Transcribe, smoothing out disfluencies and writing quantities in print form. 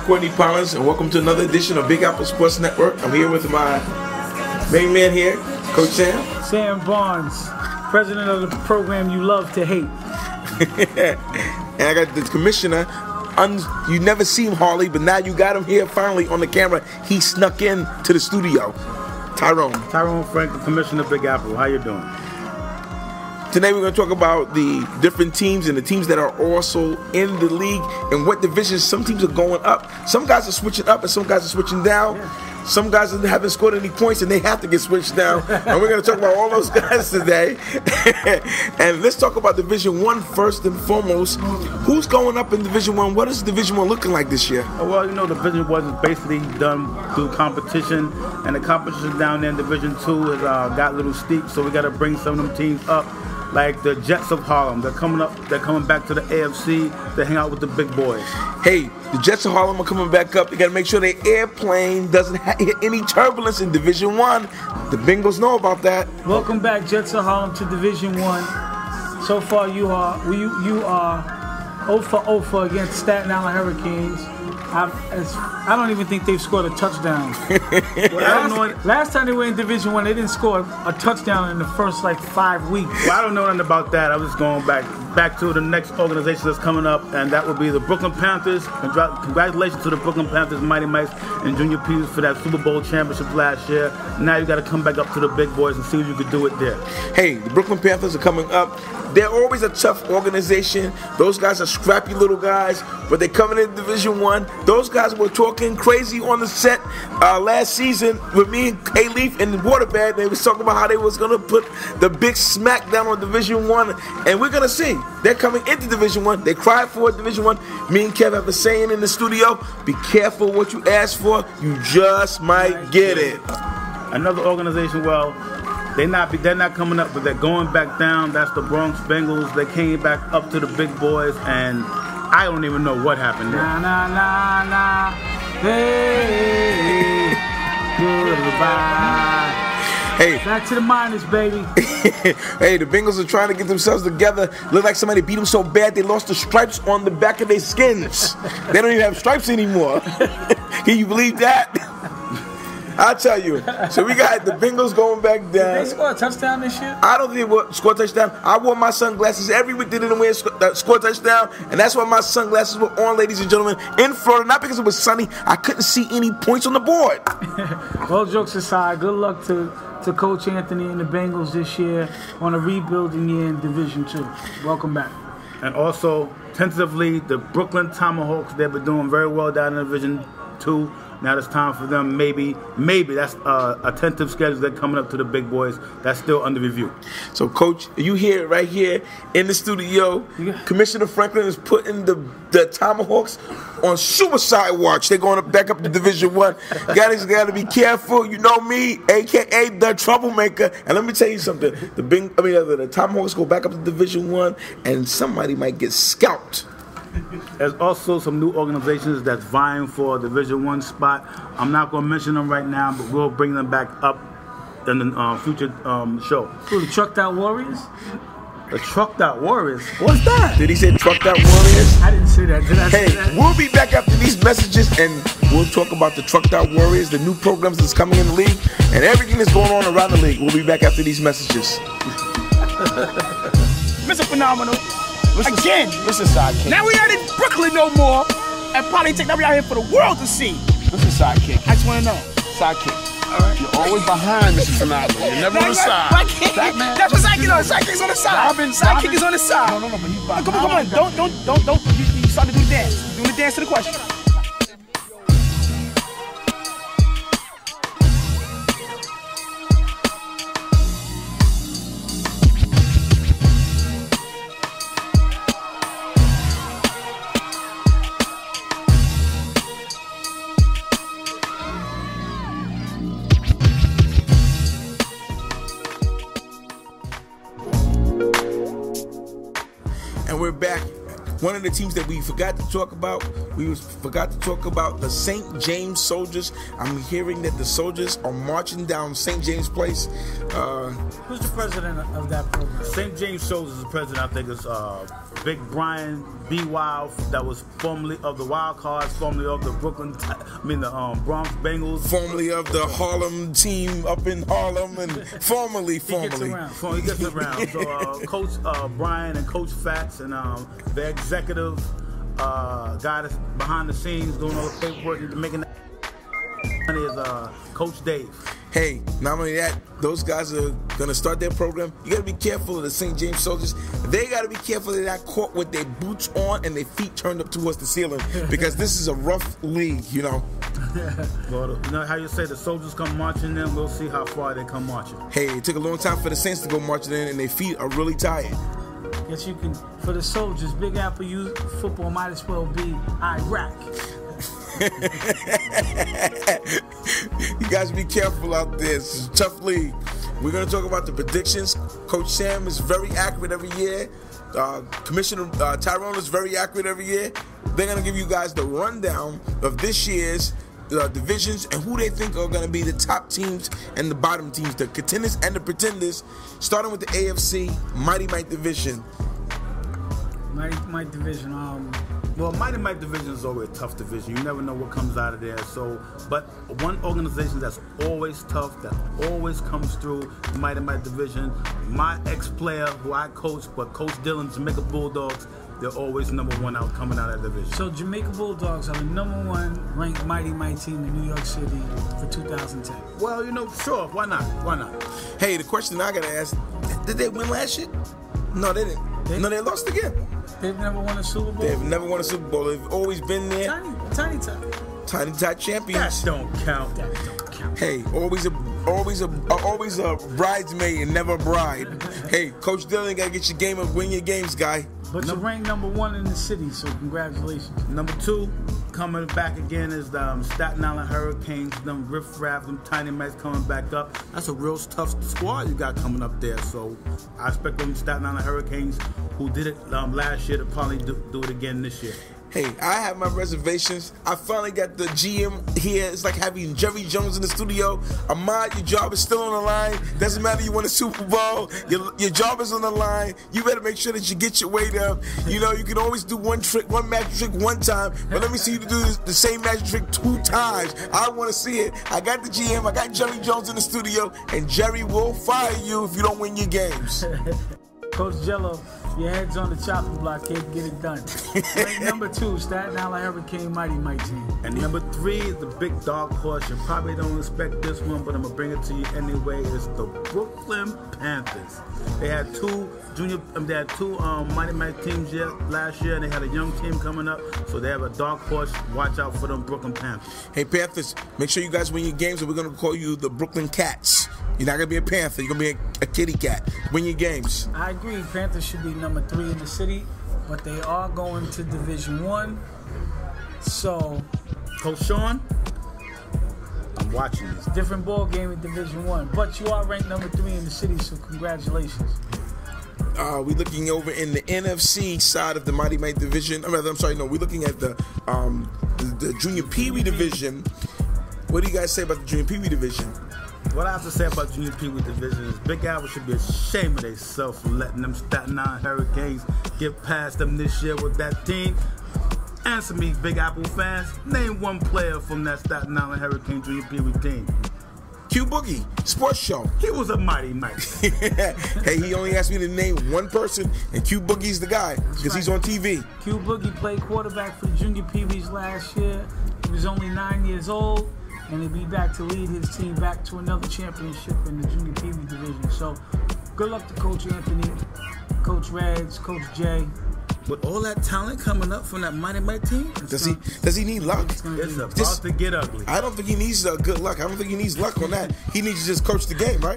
Courtney Collins, and welcome to another edition of Big Apple Sports Network. I'm here with my main man here, Coach Sam. Sam Barnes, president of the program you love to hate. And I got the commissioner. You never see him, Harley, but now you got him here finally on the camera. He snuck in to the studio. Tyrone Frank, the commissioner of Big Apple. How you doing? Today we're going to talk about the different teams and the teams that are also in the league and what divisions. Some teams are going up. Some guys are switching up and some guys are switching down. Yeah. Some guys haven't scored any points and they have to get switched down. And we're going to talk about all those guys today. And let's talk about Division 1 first and foremost. Who's going up in Division 1? What is Division 1 looking like this year? Well, you know, Division 1 is basically done through competition. And the competition down there in Division 2 has got a little steep. So we got to bring some of them teams up. Like the Jets of Harlem, they're coming up. They're coming back to the AFC to hang out with the big boys. Hey, the Jets of Harlem are coming back up. They got to make sure their airplane doesn't hit any turbulence in Division 1. The Bengals know about that. Welcome back, Jets of Harlem, to Division 1. So far, you are 0 for 0 for against Staten Island Hurricanes. I don't even think they've scored a touchdown. Last time they were in Division 1, they didn't score a touchdown in the first 5 weeks. Well, I don't know nothing about that. I was going back to the next organization that's coming up, and that would be the Brooklyn Panthers. Congratulations to the Brooklyn Panthers, Mighty Mice, and Junior Peters for that Super Bowl championship last year. Now you got to come back up to the big boys and see if you could do it there. Hey, the Brooklyn Panthers are coming up. They're always a tough organization. Those guys are scrappy little guys, but they're coming in Division 1. Those guys were talking crazy on the set last season with me and A-Leaf and Waterbed. They was talking about how they was going to put the big smack down on Division 1, and we're going to see. They're coming into Division 1. They cried for it, Division 1. Me and Kev have a saying in the studio, be careful what you ask for. You just might get it. Another organization, well, they're not coming up, but they're going back down. That's the Bronx Bengals. They came back up to the big boys, and I don't even know what happened there. Nah. Hey, goodbye. Hey, back to the minors, baby. Hey, the Bengals are trying to get themselves together. Look like somebody beat them so bad they lost the stripes on the back of their skins. They don't even have stripes anymore. Can you believe that? I'll tell you. So we got the Bengals going back down. Did they score a touchdown this year? I don't think they score a touchdown. I wore my sunglasses every week. They didn't score a touchdown, and that's why my sunglasses were on, ladies and gentlemen, in Florida. Not because it was sunny. I couldn't see any points on the board. Well, jokes aside, good luck to Coach Anthony and the Bengals this year on a rebuilding year in Division 2. Welcome back. And also, tentatively, the Brooklyn Tomahawks, they've been doing very well down in Division 2. Now it's time for them, maybe that's a tentative schedule that's coming up to the big boys. That's still under review. So, Coach, you hear it right here in the studio. Commissioner Franklin is putting the Tomahawks on suicide watch. They're going back up to Division 1. Guys got to be careful. You know me, a.k.a. the troublemaker. And let me tell you something. The Tomahawks go back up to Division 1, and somebody might get scalped. There's also some new organizations that's vying for a Division 1 spot. I'm not going to mention them right now, but we'll bring them back up in the future show. Who, the Trucked Out Warriors? The Trucked Out Warriors? What's that? Did he say Trucked Out Warriors? I didn't say that. Did I say that? We'll be back after these messages, and we'll talk about the Trucked Out Warriors, the new programs that's coming in the league, and everything that's going on around the league. We'll be back after these messages. Mr. Phenomenal. Again, listen, Sidekick. Now we ain't in Brooklyn no more, and probably take that we out here for the world to see. Listen, Sidekick. I just want to know. Sidekick. All right. You're always behind Mr. Phenomenal. You're never on the side. That's what Sidekick is on. Sidekick's on the side. Sidekick is on the side. No, but he's behind. Come on. Don't. You start to do the dance. Doing the dance to the question. And we're back. One of the teams that we forgot to talk about, the St. James Soldiers. I'm hearing that the Soldiers are marching down St. James Place. Who's the president of that program? St. James Soldiers is the president. I think it's Big Brian B. Wild, that was formerly of the Wild Cards, formerly of the Bronx Bengals. Formerly of the Harlem team up in Harlem, and formerly. He gets around. So Coach Brian and Coach Fats and the executive guy that's behind the scenes doing all the paperwork and making that money is Coach Dave. Hey, not only that, those guys are going to start their program. You got to be careful of the St. James Soldiers. They got to be careful of that court with their boots on and their feet turned up towards the ceiling, because this is a rough league, you know. Well, you know how you say the soldiers come marching in, we'll see how far they come marching. Hey, it took a long time for the Saints to go marching in, and their feet are really tired. Guess you can, for the soldiers, Big Apple youth football might as well be Iraq. You guys be careful out there. It's a tough league. We're going to talk about the predictions. Coach Sam is very accurate every year. Commissioner Tyrone is very accurate every year. They're going to give you guys the rundown of this year's divisions and who they think are going to be the top teams and the bottom teams, the contenders and the pretenders, starting with the AFC Mighty Mike division. Mighty Mike division. Well, Mighty Mike division is always a tough division. You never know what comes out of there. So, but one organization that's always tough, that always comes through, the Mighty Mike division. My ex-player who I coach, but Coach Dillon, Jamaica Bulldogs, they're always number one out coming out of that division. So Jamaica Bulldogs are the number one ranked Mighty Mike team in New York City for 2010. Well, you know, sure, why not? Why not? Hey, the question I gotta ask: did they win last year? No, they didn't. No, they lost again. They've never won a Super Bowl? They've never won a Super Bowl. They've always been there. Tiny Tot champions. That don't count. Hey, always a bridesmaid and never a bride. Hey, Coach Dillon, gotta get your game up, win your games, guy. But you're ranked number one in the city, so congratulations. Number two, coming back again is the Staten Island Hurricanes, them Riff Raff, them Tiny Mets coming back up. That's a real tough squad you got coming up there. So I expect them Staten Island Hurricanes, who did it last year, to probably do it again this year. Hey, I have my reservations. I finally got the GM here. It's like having Jerry Jones in the studio. Ahmad, your job is still on the line. Doesn't matter you won a Super Bowl. Your job is on the line. You better make sure that you get your weight up. You know, you can always do one magic trick one time, but let me see you do the same magic trick 2 times. I want to see it. I got the GM. I got Jerry Jones in the studio, and Jerry will fire you if you don't win your games. Coach Jello, your head's on the chopping block, kid. Get it done. Ranked number 2, Staten Island Hurricane Mighty Mike team. And number 3 is the big dark horse. You probably don't expect this one, but I'm gonna bring it to you anyway. It's the Brooklyn Panthers. They had two Mighty Mike teams last year, and they had a young team coming up. So they have a dark horse. Watch out for them Brooklyn Panthers. Hey Panthers, make sure you guys win your games, or we're gonna call you the Brooklyn Cats. You're not gonna be a Panther. You're gonna be a kitty cat. Win your games. I agree. Panthers should be number 3 in the city, but they are going to Division 1. So, Coach Sean, I'm watching this. Different ball game in Division 1, but you are ranked number 3 in the city. So congratulations. We're looking over in the NFC side of the Mighty Mike division. We're looking at the Junior Pee Wee division. What do you guys say about the Junior Pee Wee division? What I have to say about Junior Pee Wee division is Big Apple should be ashamed of themselves for letting them Staten Island Hurricanes get past them this year with that team. Answer me, Big Apple fans. Name one player from that Staten Island Hurricane Junior Pee Wee team. Q Boogie, sports show. He was a Mighty Mike. Hey, he only asked me to name one person, and Q Boogie's the guy, because he's on TV. Q Boogie played quarterback for the Junior Pee Wees last year. He was only 9 years old, and he'll be back to lead his team back to another championship in the Junior Pee Wee division. So, good luck to Coach Anthony, Coach Reds, Coach Jay. With all that talent coming up from that Mighty Mike team, does he need luck? It's about to get ugly. I don't think he needs good luck. I don't think he needs luck on that. He needs to just coach the game, right?